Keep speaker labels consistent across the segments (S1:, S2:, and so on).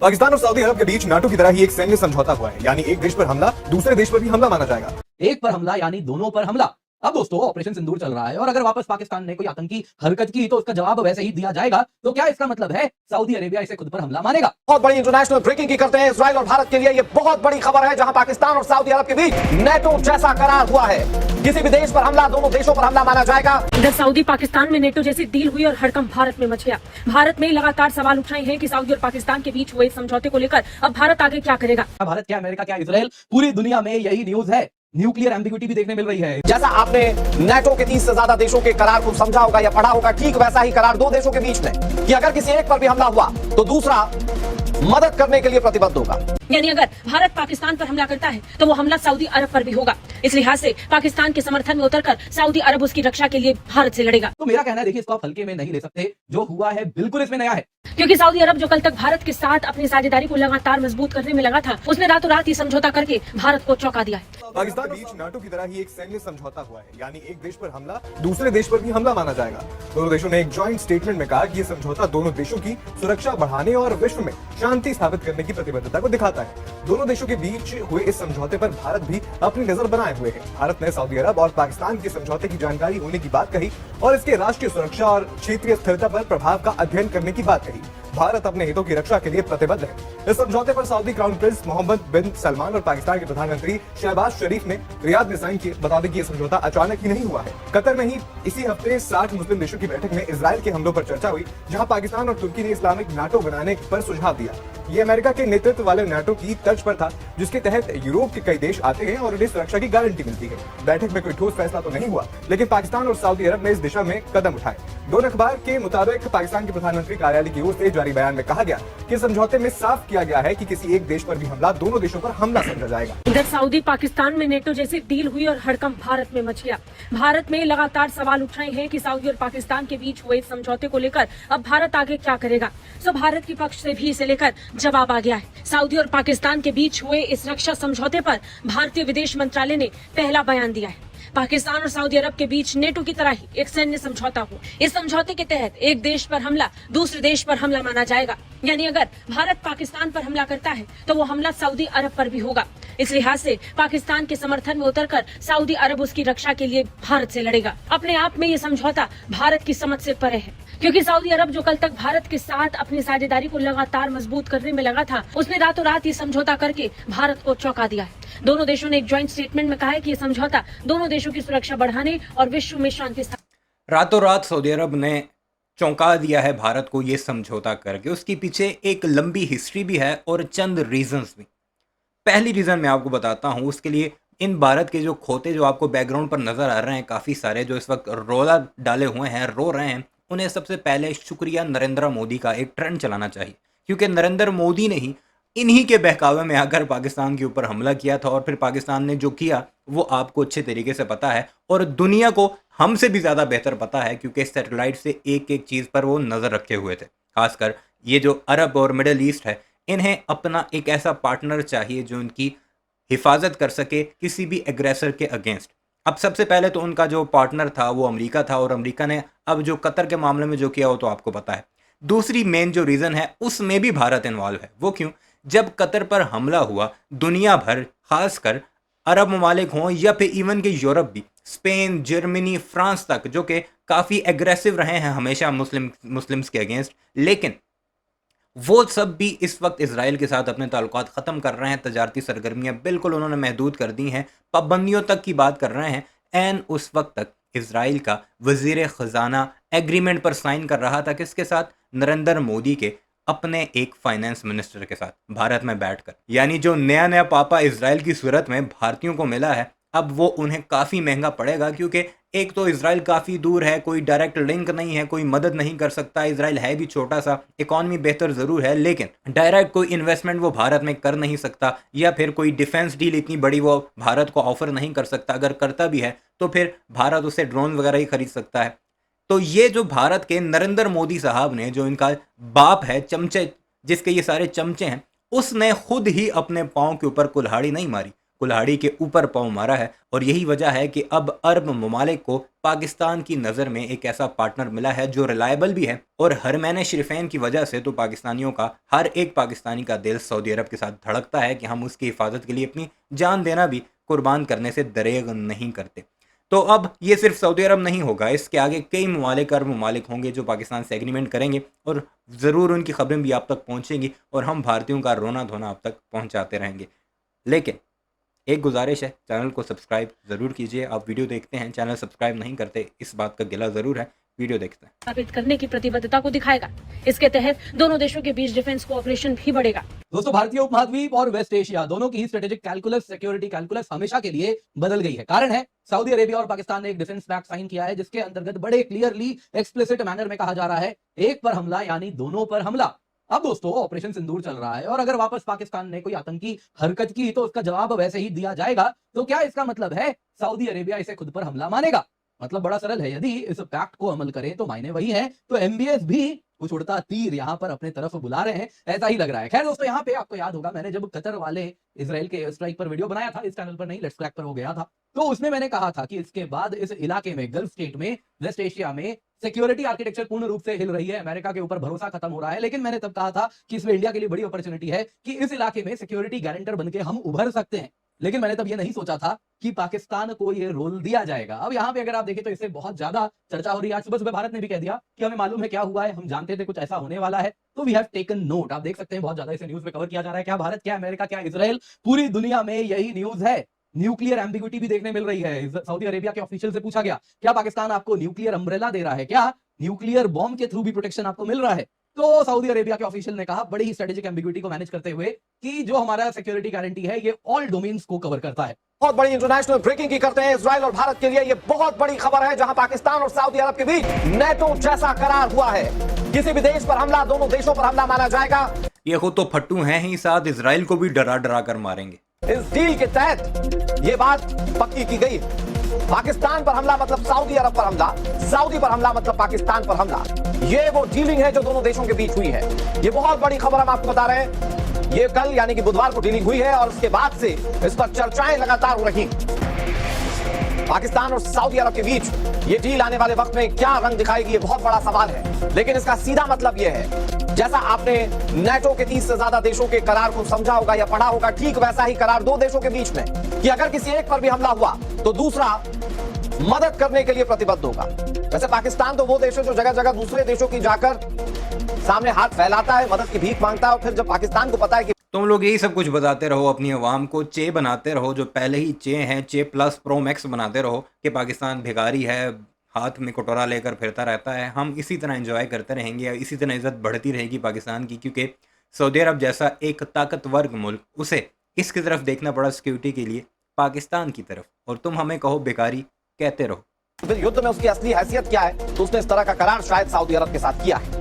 S1: पाकिस्तान और सऊदी अरब के बीच नाटो की तरह ही एक सैन्य समझौता हुआ है, यानी एक देश पर हमला दूसरे देश पर भी हमला माना जाएगा।
S2: एक पर हमला यानी दोनों पर हमला। अब दोस्तों ऑपरेशन सिंदूर चल रहा है और अगर वापस पाकिस्तान ने कोई आतंकी हरकत की तो उसका जवाब वैसे ही दिया जाएगा। तो क्या इसका मतलब है सऊदी अरेबिया इसे खुद पर हमला मानेगा?
S3: बहुत बड़ी इंटरनेशनल ब्रेकिंग की करते हैं इजराइल और भारत के लिए ये बहुत बड़ी खबर है, जहां पाकिस्तान और सऊदी अरब के बीच नेटो जैसा करार हुआ है। किसी भी देश पर हमला दोनों देशों पर हमला माना जाएगा।
S4: इधर सऊदी पाकिस्तान में नेटो जैसी डील हुई और हड़कंप भारत में मच गया। भारत में लगातार सवाल उठाए हैं कि सऊदी और पाकिस्तान के बीच हुए समझौते को लेकर अब भारत आगे क्या करेगा।
S2: भारत क्या, अमेरिका क्या, इसराइल, पूरी दुनिया में यही न्यूज है। न्यूक्लियर एम्बिग्विटी भी देखने मिल रही है।
S3: जैसा आपने नेटो के 30 से ज्यादा देशों के करार को समझा होगा या पढ़ा होगा, ठीक वैसा ही करार दो देशों के बीच में कि अगर किसी एक पर भी हमला हुआ तो दूसरा मदद करने के लिए प्रतिबद्ध होगा।
S4: यानी अगर भारत पाकिस्तान पर हमला करता है तो वो हमला सऊदी अरब पर भी होगा। इस लिहाज से पाकिस्तान के समर्थन में उतरकर सऊदी अरब उसकी रक्षा के लिए भारत से लड़ेगा।
S2: तो मेरा कहना है, देखिए इसको आप हल्के में नहीं ले सकते। जो हुआ है बिल्कुल इसमें नया है,
S4: क्योंकि सऊदी अरब जो कल तक भारत के साथ अपनी साझेदारी को लगातार मजबूत करने में लगा था, उसने रातों रात ही समझौता करके भारत को चौंका दिया है।
S1: पाकिस्तान के बीच नाटो की तरह ही एक सैन्य समझौता हुआ है, यानी एक देश पर हमला दूसरे देश पर भी हमला माना जाएगा। दोनों देशों ने एक जॉइंट स्टेटमेंट में कहा कि यह समझौता दोनों देशों की सुरक्षा बढ़ाने और विश्व में शांति स्थापित करने की प्रतिबद्धता को दिखाता है। दोनों देशों के बीच हुए इस समझौते पर भारत भी अपनी नजर बनाए हुए है। भारत ने सऊदी अरब और पाकिस्तान के समझौते की जानकारी होने की बात कही और इसके राष्ट्रीय सुरक्षा और क्षेत्रीय स्थिरता पर प्रभाव का अध्ययन करने की बात कही। भारत अपने हितों की रक्षा के लिए प्रतिबद्ध है। इस समझौते पर सऊदी क्राउन प्रिंस मोहम्मद बिन सलमान और पाकिस्तान के प्रधानमंत्री शहबाज शरीफ ने रियाद में साइन किए। बता दें कि यह समझौता अचानक ही नहीं हुआ है। कतर में ही इसी हफ्ते 60 मुस्लिम देशों की बैठक में इजराइल के हमलों पर चर्चा हुई, जहां पाकिस्तान और तुर्की ने इस्लामिक नाटो बनाने पर सुझाव दिया। ये अमेरिका के नेतृत्व वाले नाटो की तर्ज पर था, जिसके तहत यूरोप के कई देश आते हैं और उन्हें सुरक्षा की गारंटी मिलती है। बैठक में कोई ठोस फैसला तो नहीं हुआ, लेकिन पाकिस्तान और सऊदी अरब ने इस दिशा में कदम उठाए। दोनों अखबार के मुताबिक पाकिस्तान के प्रधानमंत्री कार्यालय की ओर से जारी बयान में कहा गया कि समझौते में साफ किया गया है कि किसी एक देश पर भी हमला दोनों देशों पर हमला समझा जाएगा।
S4: इधर सऊदी पाकिस्तान में नेटो जैसी डील हुई और हड़कंप भारत में मच गया। भारत में लगातार सवाल उठाए हैं कि सऊदी और पाकिस्तान के बीच हुए समझौते को लेकर अब भारत आगे क्या करेगा। सो भारत के पक्ष से भी इसे लेकर जवाब आ गया है। सऊदी और पाकिस्तान के बीच हुए इस रक्षा समझौते पर भारतीय विदेश मंत्रालय ने पहला बयान दिया है। पाकिस्तान और सऊदी अरब के बीच नेटो की तरह ही एक सैन्य समझौता हो। इस समझौते के तहत एक देश पर हमला दूसरे देश पर हमला माना जाएगा। यानी अगर भारत पाकिस्तान पर हमला करता है तो वो हमला सऊदी अरब पर भी होगा। इस लिहाज से पाकिस्तान के समर्थन में उतरकर सऊदी अरब उसकी रक्षा के लिए भारत से लड़ेगा। अपने आप में ये समझौता भारत की समझ से परे है, क्योंकि सऊदी अरब जो कल तक भारत के साथ अपनी साझेदारी को लगातार मजबूत करने में लगा था, उसने रातों रात ये समझौता करके भारत को चौंका दिया है। दोनों देशों ने एक ज्वाइंट स्टेटमेंट में कहा है कि ये समझौता दोनों देशों की सुरक्षा बढ़ाने और विश्व में शांति
S5: रातों रात सऊदी अरब ने चौंका दिया है भारत को ये समझौता करके। उसके पीछे एक लंबी हिस्ट्री भी है और चंद रीजंस भी। पहली रीज़न मैं आपको बताता हूँ। उसके लिए इन भारत के जो खोते जो आपको बैकग्राउंड पर नज़र आ रहे हैं, काफ़ी सारे जो इस वक्त रोला डाले हुए हैं, रो रहे हैं, उन्हें सबसे पहले शुक्रिया नरेंद्र मोदी का एक ट्रेंड चलाना चाहिए, क्योंकि नरेंद्र मोदी ने ही इन्हीं के बहकावे में आकर पाकिस्तान के ऊपर हमला किया था। और फिर पाकिस्तान ने जो किया वो आपको अच्छे तरीके से पता है और दुनिया को हमसे भी ज़्यादा बेहतर पता है, क्योंकि सैटेलाइट से एक एक चीज़ पर वो नज़र रखे हुए थे। खासकर ये जो अरब और मिडल ईस्ट है, इन्हें अपना एक ऐसा पार्टनर चाहिए जो इनकी हिफाजत कर सके किसी भी एग्रेसर के अगेंस्ट। अब सबसे पहले तो उनका जो पार्टनर था वो अमेरिका था, और अमेरिका ने अब जो कतर के मामले में जो किया वो तो आपको पता है। दूसरी मेन जो रीज़न है उसमें भी भारत इन्वॉल्व है। वो क्यों? जब कतर पर हमला हुआ, दुनिया भर, खासकर अरब ममालिक हों या फिर इवन के यूरोप भी, स्पेन, जर्मनी, फ्रांस तक, जो कि काफ़ी एग्रेसिव रहे हैं हमेशा मुस्लिम्स के अगेंस्ट, लेकिन वो सब भी इस वक्त इसराइल के साथ अपने ताल्लुकात ख़त्म कर रहे हैं। तजारती सरगर्मियाँ बिल्कुल उन्होंने महदूद कर दी हैं, पाबंदियों तक की बात कर रहे हैं। एंड उस वक्त तक इसराइल का वज़ीर ख़जाना एग्रीमेंट पर साइन कर रहा था, किसके साथ? नरेंद्र मोदी के अपने एक फाइनेंस मिनिस्टर के साथ भारत में बैठकर। यानी जो नया नया पापा इसराइल की सूरत में भारतीयों को मिला है, अब वो उन्हें काफ़ी महंगा पड़ेगा, क्योंकि एक तो इसराइल काफ़ी दूर है, कोई डायरेक्ट लिंक नहीं है, कोई मदद नहीं कर सकता। इसराइल है भी छोटा सा, इकॉनमी बेहतर ज़रूर है, लेकिन डायरेक्ट कोई इन्वेस्टमेंट वो भारत में कर नहीं सकता, या फिर कोई डिफेंस डील इतनी बड़ी वो भारत को ऑफर नहीं कर सकता। अगर करता भी है तो फिर भारत उससे ड्रोन वगैरह ही खरीद सकता है। तो ये जो भारत के नरेंद्र मोदी साहब ने, जो इनका बाप है, चमचे जिसके ये सारे चमचे हैं, उसने खुद ही अपने पाँव के ऊपर कुल्हाड़ी नहीं मारी। कुल्हाड़ी के ऊपर पांव मारा है और यही वजह है कि अब अरब ममालिक को पाकिस्तान की नज़र में एक ऐसा पार्टनर मिला है जो रिलायबल भी है। और हरमैन शरीफैन की वजह से तो पाकिस्तानियों का, हर एक पाकिस्तानी का दिल सऊदी अरब के साथ धड़कता है कि हम उसकी हिफाजत के लिए अपनी जान देना भी कुर्बान करने से दरेग नहीं करते। तो अब ये सिर्फ सऊदी अरब नहीं होगा, इसके आगे कई ममालिक, अरब ममालिक होंगे जो पाकिस्तान से एग्रीमेंट करेंगे और ज़रूर उनकी खबरें भी आप तक पहुँचेंगी और हम भारतीयों का रोना धोना आप तक पहुँचाते रहेंगे। लेकिन एक गुजारिश है, चैनल को सब्सक्राइब ज़रूर कीजिए। आप वीडियो देखते हैं, चैनल सब्सक्राइब नहीं करते, इस बात का गिला ज़रूर है। वीडियो देखते हैं।
S4: स्थापित करने की प्रतिबद्धता को दिखाएगा। इसके तहत दोनों देशों के बीच डिफेंस कोऑपरेशन भी बढ़ेगा।
S2: दोस्तों, भारतीय उपमहाद्वीप और वेस्ट एशिया दोनों की ही स्ट्रेटेजिक कैलकुलस, सिक्योरिटी कैलकुलस हमेशा के लिए बदल गई है। कारण है, सऊदी अरेबिया और पाकिस्तान ने एक डिफेंस पैक्ट साइन किया है जिसके अंतर्गत बड़े क्लियरली एक्सप्लिसिट मैनर में कहा जा रहा है, एक पर हमला यानी दोनों पर हमला। अब दोस्तों, ऑपरेशन सिंदूर चल रहा है और अगर वापस पाकिस्तान ने कोई आतंकी हरकत की तो उसका जवाब वैसे ही दिया जाएगा। तो क्या इसका मतलब है सऊदी अरेबिया इसे खुद पर हमला मानेगा? मतलब बड़ा सरल है, यदि इस पैक्ट को अमल करें तो मायने वही है, तो एमबीएस भी कुछ उड़ता तीर यहां पर अपने तरफ बुला रहे हैं, ऐसा ही लग रहा है। खैर दोस्तों, यहाँ पे आपको याद होगा, मैंने जब कतर वाले इजराइल के स्ट्राइक पर वीडियो बनाया था, इस चैनल पर नहीं, लेट्स क्रैक पर हो गया था, तो उसमें मैंने कहा था कि इसके बाद इस इलाके में, गल्फ स्टेट में, वेस्ट एशिया में सिक्योरिटी आर्किटेक्चर पूर्ण रूप से हिल रही है, अमेरिका के ऊपर भरोसा खत्म हो रहा है। लेकिन मैंने तब कहा था कि इसमें इंडिया के लिए बड़ी अपॉर्चुनिटी है कि इस इलाके में सिक्योरिटी गारंटर बनके हम उभर सकते हैं। लेकिन मैंने तब ये नहीं सोचा था कि पाकिस्तान को ये रोल दिया जाएगा। अब यहाँ पे अगर आप देखें तो इससे बहुत ज्यादा चर्चा हो रही है। आज सुबह सुबह भारत ने भी कह दिया कि हमें मालूम है क्या हुआ है, हम जानते थे कुछ ऐसा होने वाला है, तो वी हैव टेकन नोट। आप देख सकते हैं बहुत ज्यादा इसे न्यूज में कवर किया जा रहा है। क्या भारत, क्या अमेरिका, क्या इजराइल, पूरी दुनिया में यही न्यूज है। न्यूक्लियर एम्बिग्विटी भी देखने मिल रही है। सऊदी अरेबिया के ऑफिशियल से पूछा गया, क्या पाकिस्तान आपको न्यूक्लियर अम्ब्रेला दे रहा है, क्या न्यूक्लियर बॉम्ब के थ्रू भी प्रोटेक्शन आपको मिल रहा है? तो सऊदी अरेबिया के ऑफिशियल ने कहा, बड़ी ही स्ट्रेटेजिक एम्बिग्विटी को मैनेज करते हुए, कि जो हमारा सिक्योरिटी गारंटी है ये ऑल डोमेन्स को कवर करता है।
S3: बहुत बड़ी इंटरनेशनल ब्रेकिंग की करते हैं इजराइल और भारत के लिए। ये बहुत बड़ी खबर है, जहां पाकिस्तान और सऊदी अरब के बीच नेटो जैसा करार हुआ है। किसी भी देश पर हमला दोनों देशों पर हमला माना जाएगा।
S5: ये खुद तो फट्टू हैं ही, साथ इजराइल को भी डरा डरा कर मारेंगे।
S3: इस डील के तहत ये बात पक्की की गई, पाकिस्तान पर हमला मतलब सऊदी अरब पर हमला, सऊदी पर हमला मतलब पाकिस्तान पर हमला। ये वो डीलिंग है जो दोनों देशों के बीच हुई है। ये बहुत बड़ी खबर हम आपको बता रहे हैं। ये कल यानी कि बुधवार को डीलिंग हुई है और उसके बाद से इस पर चर्चाएं लगातार हो रही। पाकिस्तान और सऊदी अरब के बीच ये डील आने वाले वक्त में क्या रंग दिखाएगी, ये बहुत बड़ा सवाल है। लेकिन इसका सीधा मतलब ये है, जैसा आपने नेटो के 30 से ज्यादा देशों के करार को समझा होगा या पढ़ा होगा, ठीक वैसा ही करार दो देशों के बीच में, कि अगर किसी एक पर भी हमला हुआ तो दूसरा मदद करने के लिए प्रतिबद्ध होगा। वैसे पाकिस्तान तो वो देश है जो जगह जगह दूसरे देशों की जाकर सामने हाथ फैलाता है, मदद की भीख मांगता है, और फिर जब पाकिस्तान को पता है कि
S5: तुम लोग यही सब कुछ बताते रहो अपनी आवाम को, चे बनाते रहो, जो पहले ही चे हैं, चे प्लस प्रो मैक्स बनाते रहो कि पाकिस्तान भिखारी है, हाथ में कटोरा लेकर फिरता रहता है। हम इसी तरह एंजॉय करते रहेंगे, इसी तरह इज्जत बढ़ती रहेगी पाकिस्तान की, क्योंकि सऊदी अरब जैसा एक ताकतवर मुल्क, उसे किसकी तरफ देखना पड़ा सिक्योरिटी के लिए? पाकिस्तान की तरफ। और तुम हमें कहो भिखारी, कहते रहो।
S3: फिर युद्ध में उसकी असली हैसियत क्या है, तो उसने इस तरह का करार शायद सऊदी अरब के साथ किया है।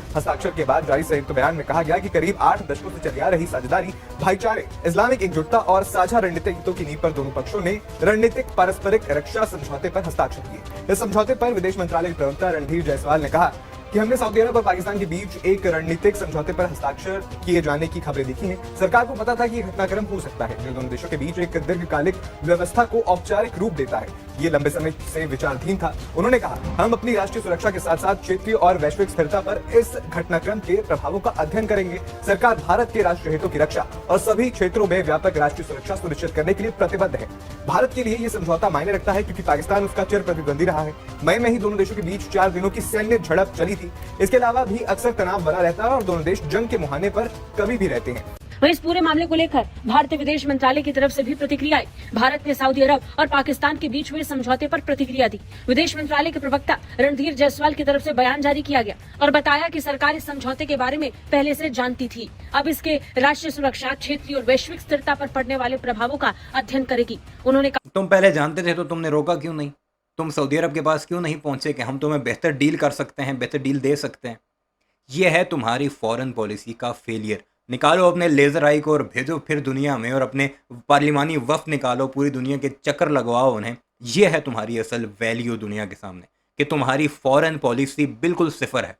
S1: हस्ताक्षर के बाद जारी संयुक्त बयान में कहा गया कि करीब 8 दशकों से चली आ रही साझेदारी, भाईचारे, इस्लामिक एकजुटता और साझा रणनीतिक हितों की नींव पर दोनों पक्षों ने रणनीतिक पारस्परिक रक्षा समझौते पर हस्ताक्षर किए। इस समझौते पर विदेश मंत्रालय के प्रवक्ता रणधीर जायसवाल ने कहा कि हमने सऊदी अरब और पाकिस्तान के बीच एक रणनीतिक समझौते पर हस्ताक्षर किए जाने की खबरें देखी हैं। सरकार को पता था कि यह घटनाक्रम हो सकता है जो दोनों देशों के बीच एक दीर्घकालिक व्यवस्था को औपचारिक रूप देता है। ये लंबे समय से विचाराधीन था। उन्होंने कहा, हम अपनी राष्ट्रीय सुरक्षा के साथ साथ क्षेत्रीय और वैश्विक स्थिरता पर इस घटनाक्रम के प्रभावों का अध्ययन करेंगे। सरकार भारत के राष्ट्रीय हितों की रक्षा और सभी क्षेत्रों में व्यापक राष्ट्रीय सुरक्षा सुनिश्चित करने के लिए प्रतिबद्ध है। भारत के लिए ये समझौता मायने रखता है क्योंकि पाकिस्तान उसका चिर प्रतिद्वंदी रहा है। मई में ही दोनों देशों के बीच 4 दिनों की सैन्य झड़प चली थी। इसके अलावा भी अक्सर तनाव बना रहता है और दोनों देश जंग के मुहाने पर कभी भी रहते हैं।
S4: वहीं इस पूरे मामले को लेकर भारतीय विदेश मंत्रालय की तरफ से भी प्रतिक्रिया आई। भारत ने सऊदी अरब और पाकिस्तान के बीच हुए समझौते पर प्रतिक्रिया दी। विदेश मंत्रालय के प्रवक्ता रणधीर जायसवाल की तरफ से बयान जारी किया गया और बताया कि सरकार इस समझौते के बारे में पहले से जानती थी। अब इसके राष्ट्रीय सुरक्षा, क्षेत्रीय और वैश्विक स्थिरता पर पड़ने वाले प्रभावों का अध्ययन करेगी। उन्होंने कहा,
S5: तुम पहले जानते थे तो तुमने रोका क्यों नहीं? तुम सऊदी अरब के पास क्यों नहीं पहुंचे कि हम तुम्हें बेहतर डील कर सकते हैं, बेहतर डील दे सकते हैं? यह है तुम्हारी फॉरेन पॉलिसी का फेलियर। निकालो अपने लेज़र आई को और भेजो फिर दुनिया में, और अपने पार्लिमानी वफ्द निकालो, पूरी दुनिया के चक्कर लगवाओ उन्हें। यह है तुम्हारी असल वैल्यू दुनिया के सामने कि तुम्हारी फॉरेन पॉलिसी बिल्कुल सिफर है।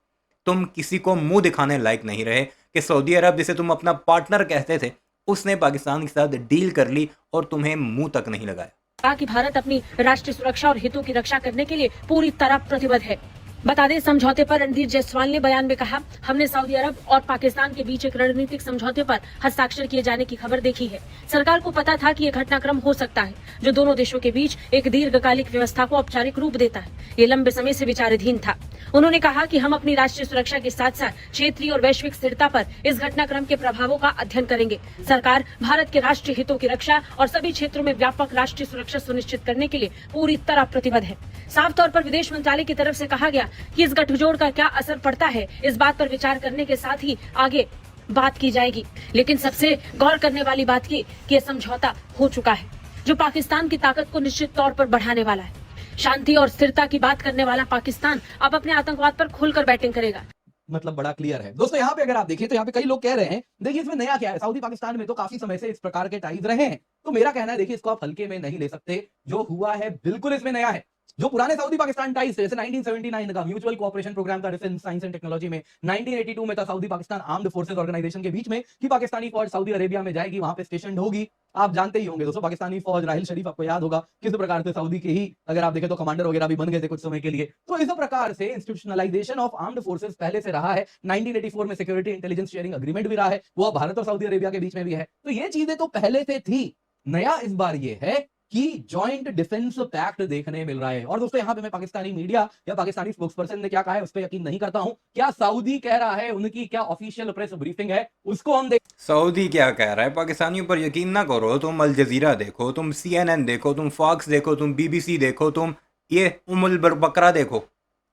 S5: तुम किसी को मुंह दिखाने लायक नहीं रहे कि सऊदी अरब, जिसे तुम अपना पार्टनर कहते थे, उसने पाकिस्तान के साथ डील कर ली और तुम्हें मुंह तक नहीं लगाया।
S4: कहा कि भारत अपनी राष्ट्रीय सुरक्षा और हितों की रक्षा करने के लिए पूरी तरह प्रतिबद्ध है। बता दें, समझौते पर रणधीर जायसवाल ने बयान में कहा, हमने सऊदी अरब और पाकिस्तान के बीच एक रणनीतिक समझौते पर हस्ताक्षर किए जाने की खबर देखी है। सरकार को पता था कि यह घटनाक्रम हो सकता है जो दोनों देशों के बीच एक दीर्घकालिक व्यवस्था को औपचारिक रूप देता है। ये लंबे समय से विचाराधीन था। उन्होंने कहा कि हम अपनी राष्ट्रीय सुरक्षा के साथ साथ क्षेत्रीय और वैश्विक स्थिरता पर इस घटनाक्रम के प्रभावों का अध्ययन करेंगे। सरकार भारत के राष्ट्रीय हितों की रक्षा और सभी क्षेत्रों में व्यापक राष्ट्रीय सुरक्षा सुनिश्चित करने के लिए पूरी तरह प्रतिबद्ध है। साफ तौर पर विदेश मंत्रालय की तरफ से कहा गया कि इस गठजोड़ का क्या असर पड़ता है, इस बात पर विचार करने के साथ ही आगे बात की जाएगी। लेकिन सबसे गौर करने वाली बात की कि यह समझौता हो चुका है जो पाकिस्तान की ताकत को निश्चित तौर पर बढ़ाने वाला है। शांति और स्थिरता की बात करने वाला पाकिस्तान अब अपने आतंकवाद पर खुलकर बैटिंग करेगा।
S2: मतलब बड़ा क्लियर है दोस्तों। यहाँ पे अगर आप देखिए तो यहाँ पे कई लोग कह रहे हैं, देखिए इसमें नया क्या है, सऊदी पाकिस्तान में तो काफी समय से इस प्रकार के टाइज रहे हैं। तो मेरा कहना है, देखिए इसको आप हल्के में नहीं ले सकते। जो हुआ है बिल्कुल इसमें नया है। जो पुराने सऊदी पाकिस्तान टाइज थे, जैसे 1979 का म्यूचुअल कोऑपरेशन प्रोग्राम था डिफेंस साइंस एंड टेक्नोलॉजी में, 1982 में था Saudi Pakistan armed forces organisation के बीच में कि पाकिस्तानी फौज सऊदी अरेबिया में जाएगी, वहां पे स्टेशन होगी। आप जानते ही होंगे दोस्तों, पाकिस्तानी फौज राहिल शरीफ आपको याद होगा किस प्रकार से सऊदी के ही अगर आप देखें तो कमांडर वगैरह भी बन गए थे कुछ समय के लिए। तो इस प्रकार से इंस्टीट्यूशनलाइजेशन ऑफ आर्म्ड फोर्सेस पहले से रहा है। 1984 में सिक्योरिटी इंटेलिजेंस शेयरिंग अग्रीमेंट भी रहा है, वो भारत और सऊदी अरेबिया के बीच में भी है। तो ये चीजें तो पहले से थी। नया इस बार ये है कि जॉइंट डिफेंस पैक्ट देखने मिल रहा है। और दोस्तों यहाँ पे मैं पाकिस्तानी मीडिया या पाकिस्तानी स्पोक्सपर्सन ने क्या कहा है उस पर यकीन नहीं करता हूं। क्या सऊदी कह रहा है, उनकी क्या ऑफिशियल प्रेस ब्रीफिंग है, उसको हम देख।
S5: सऊदी क्या कह रहा है, पाकिस्तानियों पर यकीन ना करो। तुम अल जजीरा देखो, तुम CNN देखो, तुम फॉक्स देखो, तुम BBC देखो, तुम ये उमुल बकरा देखो।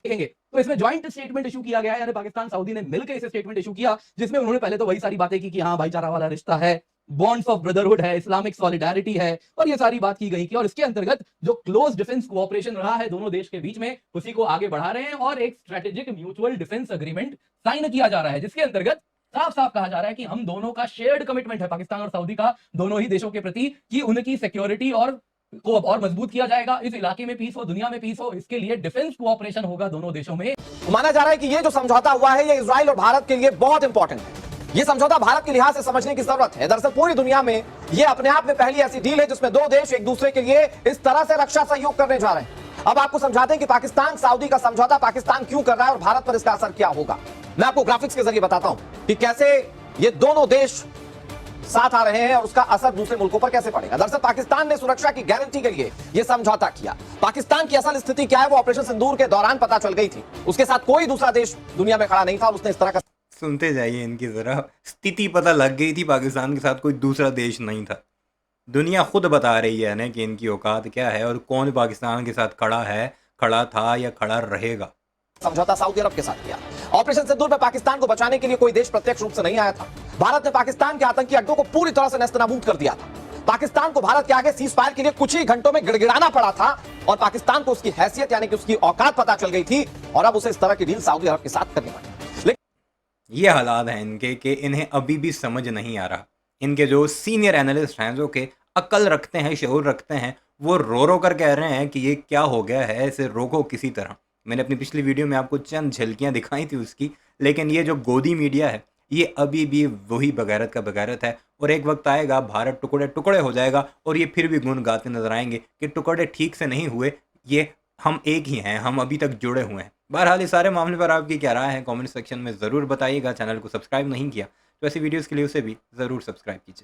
S2: देखेंगे तो इसमें जॉइंट स्टेटमेंट इशू किया गया है, यानी पाकिस्तान सऊदी ने मिलकर इसे स्टेटमेंट इशू किया, जिसमें उन्होंने पहले तो वही सारी बातें की कि हाँ भाईचारा वाला रिश्ता है, बॉन्ड्स ऑफ ब्रदरहुड है, इस्लामिक सॉलिडारिटी है, और ये सारी बात की गई कि और इसके अंतर्गत जो क्लोज डिफेंस कोऑपरेशन रहा है दोनों देश के बीच में, उसी को आगे बढ़ा रहे हैं और एक strategic mutual defence agreement sign किया जा रहा है, जिसके अंतर्गत साफ साफ कहा जा रहा है कि हम दोनों का शेयर्ड कमिटमेंट है, पाकिस्तान और सऊदी का, दोनों ही देशों के प्रति, कि उनकी सिक्योरिटी और को और मजबूत किया जाएगा। इस इलाके में पीस हो, दुनिया में पीस हो, इसके लिए डिफेंस कोऑपरेशन होगा दोनों देशों में।
S3: माना जा रहा है कि ये जो समझौता हुआ है ये इजराइल और भारत के लिए बहुत इंपॉर्टेंट है। ये समझौता भारत के लिहाज से समझने की जरूरत है। दरअसल पूरी दुनिया में ये अपने आप में पहली ऐसी डील है जिसमें दो देश एक दूसरे के लिए इस तरह से रक्षा सहयोग करने जा रहे हैं। अब आपको समझाते हैं कि पाकिस्तान सऊदी का समझौता पाकिस्तान क्यों कर रहा है और भारत पर इसका असर क्या होगा। मैं आपको ग्राफिक्स के जरिए बताता हूं कि कैसे ये दोनों देश साथ आ रहे हैं और उसका असर दूसरे मुल्कों पर कैसे पड़ेगा। दरअसल पाकिस्तान ने सुरक्षा की गारंटी के लिए यह समझौता किया। पाकिस्तान की असल स्थिति क्या है वो ऑपरेशन सिंदूर के दौरान पता चल गई थी। उसके साथ कोई दूसरा देश दुनिया में खड़ा नहीं था और उसने इस तरह का।
S5: सुनते जाइए इनकी जरा, स्थिति पता लग गई थी, पाकिस्तान के साथ कोई दूसरा देश नहीं था। दुनिया खुद बता रही है ना कि इनकी औकात क्या है और कौन पाकिस्तान के साथ खड़ा है, खड़ा था या खड़ा रहेगा।
S3: समझौता सऊदी अरब के साथ किया। ऑपरेशन सिंदूर में पाकिस्तान को बचाने के लिए कोई देश प्रत्यक्ष रूप से नहीं आया था। भारत ने पाकिस्तान के आतंकी अड्डों को पूरी तरह से नेस्तनाबूद कर दिया था। पाकिस्तान को भारत के आगे सीज फायर के लिए कुछ ही घंटों में गिड़गिड़ाना पड़ा था और पाकिस्तान को उसकी हैसियत यानी कि उसकी औकात पता चल गई थी और अब उसे इस तरह की डील सऊदी अरब के साथ करनी पड़ी।
S5: ये हालात हैं इनके कि इन्हें अभी भी समझ नहीं आ रहा। इनके जो सीनियर एनालिस्ट हैं, जो कि अक्ल रखते हैं, शऊर रखते हैं, वो रो रो कर कह रहे हैं कि ये क्या हो गया है, इसे रोको किसी तरह। मैंने अपनी पिछली वीडियो में आपको चंद झलकियां दिखाई थी उसकी, लेकिन ये जो गोदी मीडिया है ये अभी भी वही बगैरत का बगैरत है। और एक वक्त आएगा भारत टुकड़े टुकड़े हो जाएगा और ये फिर भी गुन गाते नजर आएंगे कि टुकड़े ठीक से नहीं हुए, ये हम एक ही हैं, हम अभी तक जुड़े हुए हैं। बहरहाल इस सारे मामले पर आपकी क्या राय है कमेंट सेक्शन में ज़रूर बताइएगा। चैनल को सब्सक्राइब नहीं किया तो ऐसी वीडियोज़ के लिए उसे भी ज़रूर सब्सक्राइब कीजिए।